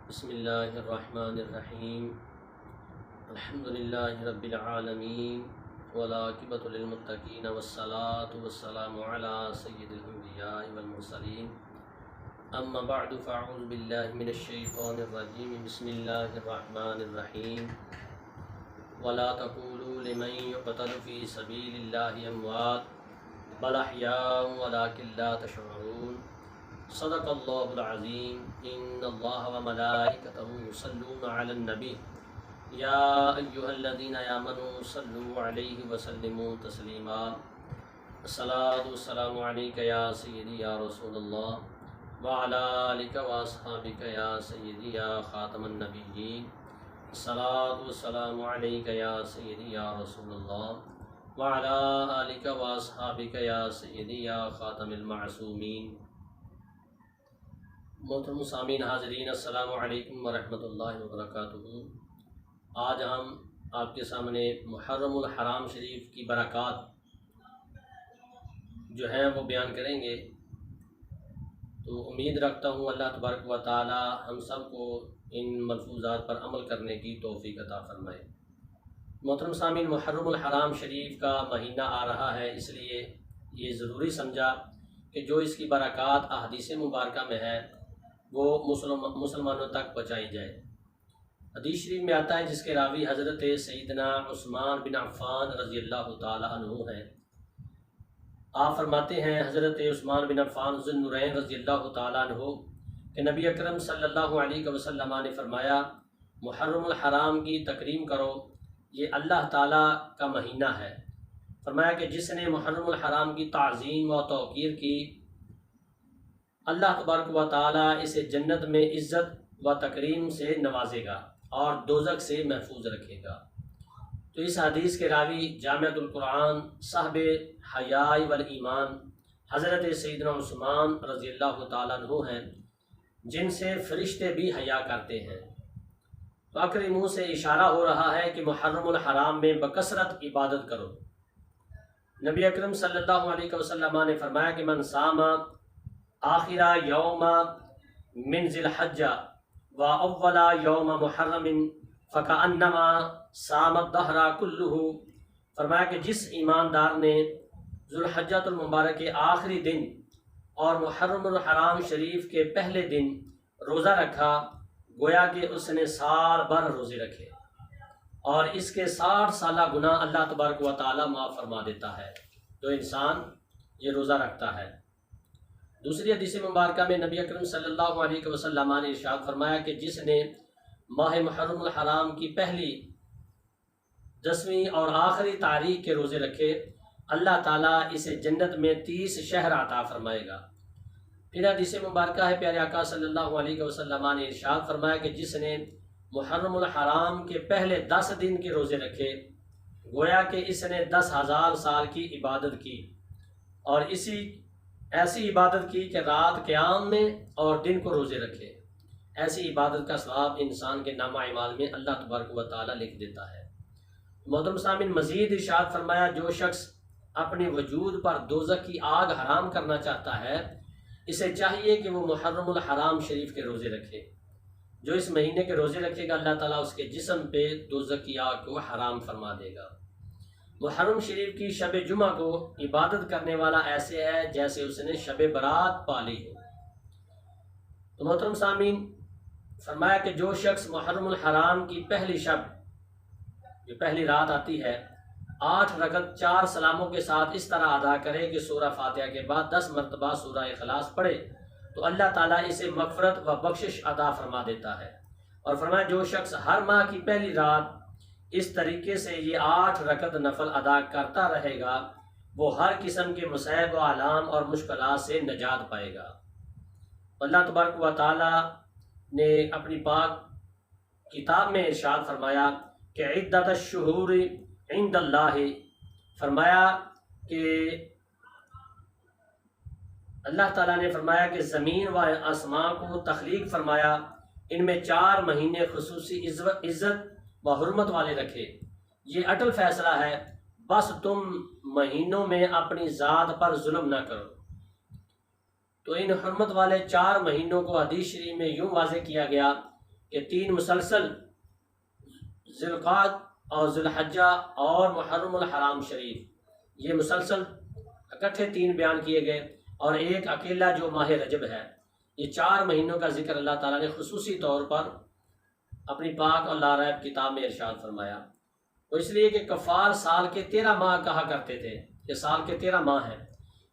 بسم اللہ الرحمن الرحیم الحمد للہ رب العالمین والعاقبۃ للمتقین والصلاة والسلام علی سید الانبیاء والمرسلین اما بعد فاعوذ باللہ من الشیطان الرجیم بسم اللہ الرحمن الرحیم ولا تقولوا لمن يقتل في سبیل اللہ اموات بل احیاء ولکن لا تشعرون صدق اللہ العظیم ان اللہ وملائکتہ یصلون علی النبی یا ایہا الذین آمنوا صلوا علیہ وسلموا تسلیما الصلاۃ والسلام علیک یا سیدی یا رسول اللہ وعلی آلک واصحابک یا سیدی یا خاتم النبیین الصلاۃ والسلام علیک یا سیدی یا رسول اللہ وعلی آلک واصحابک یا سیدی یا خاتم المعصومین۔ محترم سامعین حاضرین، السلام علیکم ورحمۃ اللہ وبرکاتہ۔ آج ہم آپ کے سامنے محرم الحرام شریف کی برکات جو ہیں وہ بیان کریں گے، تو امید رکھتا ہوں اللہ تبارک و تعالی ہم سب کو ان ملفوظات پر عمل کرنے کی توفیق عطا فرمائے۔ محترم سامعین، محرم الحرام شریف کا مہینہ آ رہا ہے، اس لیے یہ ضروری سمجھا کہ جو اس کی برکات احادیث مبارکہ میں ہے وہ مسلمانوں تک پہنچائی جائے۔ حدیث شریف میں آتا ہے جس کے راوی حضرت سیدنا عثمان بن عفان رضی اللہ تعالی عنہ ہیں۔ آپ فرماتے ہیں حضرت عثمان بن عفان ذو النورین رضی اللہ تعالی عنہ کہ نبی اکرم صلی اللہ علیہ وسلم نے فرمایا محرم الحرام کی تکریم کرو، یہ اللہ تعالیٰ کا مہینہ ہے۔ فرمایا کہ جس نے محرم الحرام کی تعظیم و توقیر کی، اللہ تبارک و تعالیٰ اسے جنت میں عزت و تکریم سے نوازے گا اور دوزخ سے محفوظ رکھے گا۔ تو اس حدیث کے راوی جامعۃ القرآن صاحب حیاء والایمان حضرت سیدنا عثمان رضی اللہ تعالیٰ عنہ ہیں، جن سے فرشتے بھی حیا کرتے ہیں۔ تو اکرم منہ سے اشارہ ہو رہا ہے کہ محرم الحرام میں بکثرت عبادت کرو۔ نبی اکرم صلی اللہ علیہ وسلم نے فرمایا کہ من صام آخر یوم من ذی الحجہ و اول یوم محرم فکأنما صام الدہر کلہ۔ فرمایا کہ جس ایماندار نے ذو الحجۃ المبارک کے آخری دن اور محرم الحرام شریف کے پہلے دن روزہ رکھا، گویا کہ اس نے سال بھر روزے رکھے اور اس کے 60 سالہ گناہ اللہ تبارک و تعالی معاف فرما دیتا ہے۔ تو انسان یہ روزہ رکھتا ہے۔ دوسری حدیث مبارکہ میں نبی اکرم صلی اللہ علیہ وسلم نے ارشاد فرمایا کہ جس نے ماہ محرم الحرام کی پہلی، 10ویں اور آخری تاریخ کے روزے رکھے، اللہ تعالیٰ اسے جنت میں 30 شہر عطا فرمائے گا۔ پھر حدیث مبارکہ ہے پیارے آقا صلی اللہ علیہ وسلم نے ارشاد فرمایا کہ جس نے محرم الحرام کے پہلے 10 دن کے روزے رکھے، گویا کہ اس نے 10,000 سال کی عبادت کی، اور ایسی عبادت کی کہ رات قیام میں اور دن کو روزے رکھے۔ ایسی عبادت کا ثواب انسان کے نامہ اعمال میں اللہ تبارک و تعالیٰ لکھ دیتا ہے۔ محترم سامعین، مزید ارشاد فرمایا جو شخص اپنے وجود پر دوزخ کی آگ حرام کرنا چاہتا ہے، اسے چاہیے کہ وہ محرم الحرام شریف کے روزے رکھے۔ جو اس مہینے کے روزے رکھے گا، اللہ تعالیٰ اس کے جسم پہ دوزخ کی آگ کو حرام فرما دے گا۔ محرم شریف کی شب جمعہ کو عبادت کرنے والا ایسے ہے جیسے اس نے شب برات پالی ہو۔ تو محترم سامعین، فرمایا کہ جو شخص محرم الحرام کی پہلی شب، جو پہلی رات آتی ہے، 8 رکعت 4 سلاموں کے ساتھ اس طرح ادا کرے کہ سورہ فاتحہ کے بعد 10 مرتبہ سورہ اخلاص پڑھے، تو اللہ تعالیٰ اسے مغفرت و بخشش عطا فرما دیتا ہے۔ اور فرمایا جو شخص ہر ماہ کی پہلی رات اس طریقے سے یہ 8 رکعت نفل ادا کرتا رہے گا، وہ ہر قسم کے مصائب و آلام اور مشکلات سے نجات پائے گا۔ اللہ تبارک و تعالیٰ نے اپنی پاک کتاب میں ارشاد فرمایا کہ عدت الشہور عند اللہ، فرمایا کہ اللہ تعالیٰ نے فرمایا کہ زمین و آسمان کو تخلیق فرمایا، ان میں 4 مہینے خصوصی عزت و حرمت والے رکھے۔ یہ اٹل فیصلہ ہے، بس تم مہینوں میں اپنی ذات پر ظلم نہ کرو۔ تو ان حرمت والے 4 مہینوں کو حدیث شریف میں یوں واضح کیا گیا کہ 3 مسلسل ذوالقعدہ اور ذوالحجہ اور محرم الحرام شریف، یہ مسلسل اکٹھے 3 بیان کیے گئے، اور ایک اکیلا جو ماہ رجب ہے۔ یہ 4 مہینوں کا ذکر اللہ تعالیٰ نے خصوصی طور پر اپنی پاک اور لاریب کتاب میں ارشاد فرمایا۔ وہ اس لیے کہ کفار سال کے 13 ماہ کہا کرتے تھے کہ سال کے 13 ماہ ہیں۔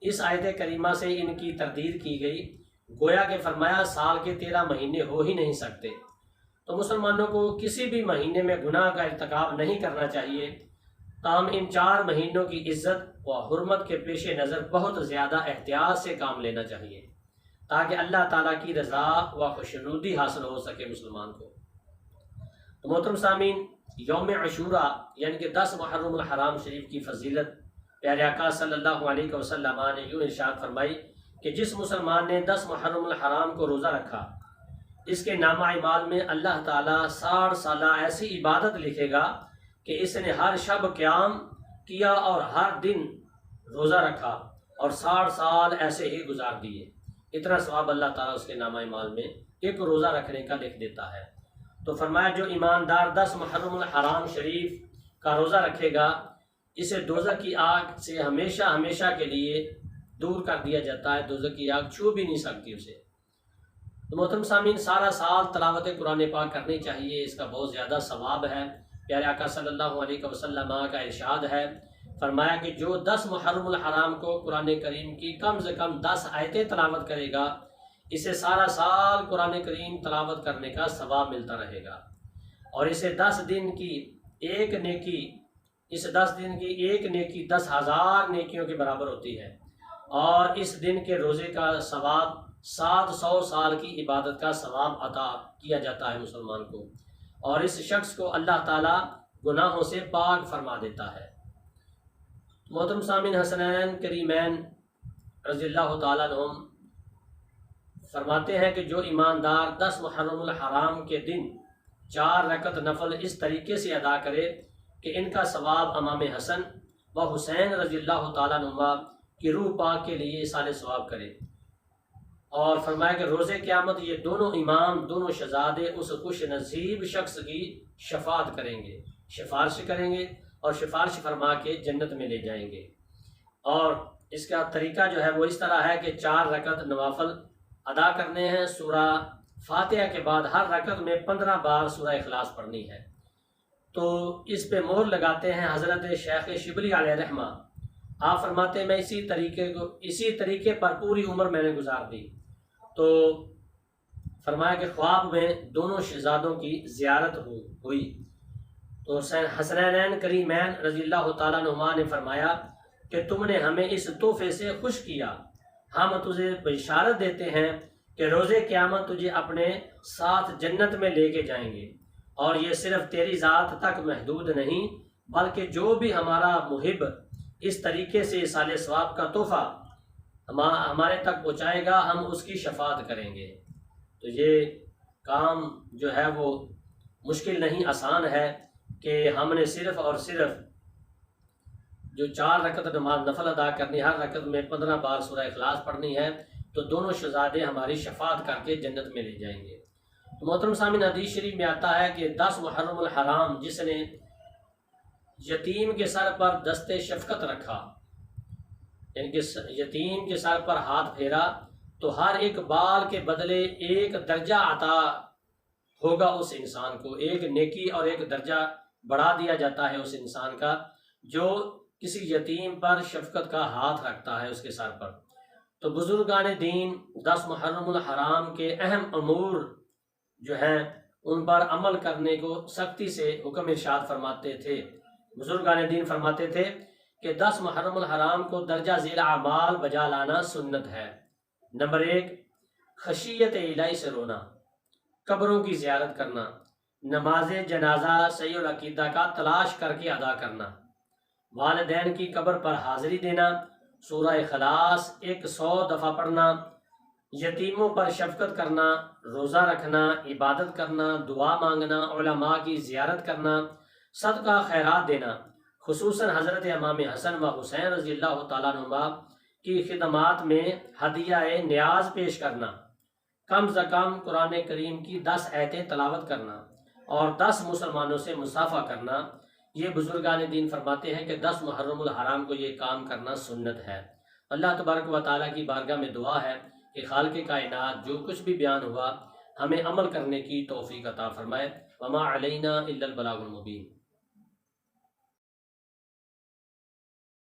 اس آیت کریمہ سے ان کی تردید کی گئی، گویا کہ فرمایا سال کے 13 مہینے ہو ہی نہیں سکتے۔ تو مسلمانوں کو کسی بھی مہینے میں گناہ کا ارتکاب نہیں کرنا چاہیے، تاہم ان 4 مہینوں کی عزت و حرمت کے پیش نظر بہت زیادہ احتیاط سے کام لینا چاہیے، تاکہ اللہ تعالیٰ کی رضا و خوشنودی حاصل ہو سکے مسلمان کو۔ تو محترم سامعین، یوم عاشوراء یعنی کہ 10 محرم الحرام شریف کی فضیلت پیارے آقا صلی اللہ علیہ وسلم نے یوں ارشاد فرمائی کہ جس مسلمان نے 10 محرم الحرام کو روزہ رکھا، اس کے نامہ اعمال میں اللہ تعالیٰ 60 سالہ ایسی عبادت لکھے گا کہ اس نے ہر شب قیام کیا اور ہر دن روزہ رکھا اور 60 سال ایسے ہی گزار دیے۔ اتنا ثواب اللہ تعالیٰ اس کے نامہ اعمال میں ایک روزہ رکھنے کا لکھ دیتا ہے۔ تو فرمایا جو ایماندار 10 محرم الحرام شریف کا روزہ رکھے گا، اسے دوزخ کی آگ سے ہمیشہ ہمیشہ کے لیے دور کر دیا جاتا ہے، دوزخ کی آگ چھو بھی نہیں سکتی اسے۔ تو محترم سامعین، سارا سال تلاوت قرآن پاک کرنی چاہیے، اس کا بہت زیادہ ثواب ہے۔ پیارے آقا صلی اللہ علیہ وسلم کا ارشاد ہے، فرمایا کہ جو 10 محرم الحرام کو قرآن کریم کی کم سے کم 10 آیتیں تلاوت کرے گا، اسے سارا سال قرآن کریم تلاوت کرنے کا ثواب ملتا رہے گا، اور اسے 10 دن کی ایک نیکی، اس 10 دن کی ایک نیکی 10,000 نیکیوں کے برابر ہوتی ہے، اور اس دن کے روزے کا ثواب 700 سال کی عبادت کا ثواب عطا کیا جاتا ہے مسلمان کو، اور اس شخص کو اللہ تعالیٰ گناہوں سے پاک فرما دیتا ہے۔ محترم سامعین، حسنین کریمین رضی اللہ تعالیٰ عنہم فرماتے ہیں کہ جو ایماندار 10 محرم الحرام کے دن 4 رکعت نفل اس طریقے سے ادا کرے کہ ان کا ثواب امام حسن و حسین رضی اللہ تعالیٰ عنہما کی روح پاک کے لیے ایصال ثواب کرے، اور فرمایا کہ روز قیامت یہ دونوں امام، دونوں شہزادے اس خوش نصیب شخص کی شفاعت کریں گے، سفارش کریں گے، اور سفارش فرما کے جنت میں لے جائیں گے۔ اور اس کا طریقہ جو ہے وہ اس طرح ہے کہ 4 رکعت نوافل ادا کرنے ہیں، سورہ فاتحہ کے بعد ہر رکعت میں 15 بار سورہ اخلاص پڑھنی ہے۔ تو اس پہ مہر لگاتے ہیں حضرت شیخ شبلی علیہ رحمہ۔ آپ فرماتے ہیں میں اسی طریقے پر پوری عمر میں نے گزار دی۔ تو فرمایا کہ خواب میں دونوں شہزادوں کی زیارت ہوئی، تو حسنین کریمین رضی اللہ تعالیٰ عنہما نے فرمایا کہ تم نے ہمیں اس تحفے سے خوش کیا، ہم تجھے بشارت دیتے ہیں کہ روز قیامت تجھے اپنے ساتھ جنت میں لے کے جائیں گے، اور یہ صرف تیری ذات تک محدود نہیں بلکہ جو بھی ہمارا محب اس طریقے سے ایصال ثواب کا تحفہ ہمارے تک پہنچائے گا، ہم اس کی شفاعت کریں گے۔ تو یہ کام جو ہے وہ مشکل نہیں، آسان ہے کہ ہم نے صرف اور صرف جو 4 رکعت نماز نفل ادا کرنی، ہر رکعت میں 15 بار سورہ اخلاص پڑھنی ہے، تو دونوں شہزادے ہماری شفاعت کر کے جنت میں لے جائیں گے۔ تو محترم سامعین، حدیث شریف میں آتا ہے کہ 10 محرم الحرام جس نے یتیم کے سر پر دست شفقت رکھا، یعنی کہ یتیم کے سر پر ہاتھ پھیرا، تو ہر ایک بال کے بدلے 1 درجہ عطا ہوگا اس انسان کو، ایک نیکی اور ایک درجہ بڑھا دیا جاتا ہے اس انسان کا جو کسی یتیم پر شفقت کا ہاتھ رکھتا ہے اس کے سر پر۔ تو بزرگان دین 10 محرم الحرام کے اہم امور جو ہیں ان پر عمل کرنے کو سختی سے حکم ارشاد فرماتے تھے۔ بزرگان دین فرماتے تھے کہ 10 محرم الحرام کو درجہ ذیل اعمال بجا لانا سنت ہے۔ نمبر 1، خشیت الہی سے رونا، قبروں کی زیارت کرنا، نماز جنازہ صحیح العقیدہ کا تلاش کر کے ادا کرنا، والدین کی قبر پر حاضری دینا، سورہ اخلاص 100 دفعہ پڑھنا، یتیموں پر شفقت کرنا، روزہ رکھنا، عبادت کرنا، دعا مانگنا، علماء کی زیارت کرنا، صدقہ خیرات دینا، خصوصاً حضرت امام حسن و حسین رضی اللہ تعالیٰ عنہما کی خدمات میں ہدیہ نیاز پیش کرنا، کم از کم قرآن کریم کی 10 آیتیں تلاوت کرنا اور 10 مسلمانوں سے مصافحہ کرنا، یہ بزرگان دین فرماتے ہیں کہ 10 محرم الحرام کو یہ کام کرنا سنت ہے۔ اللہ تبارک و تعالیٰ کی بارگاہ میں دعا ہے کہ خالق کائنات جو کچھ بھی بیان ہوا ہمیں عمل کرنے کی توفیق عطا فرمائے۔ وما علینا الا البلاغ المبین۔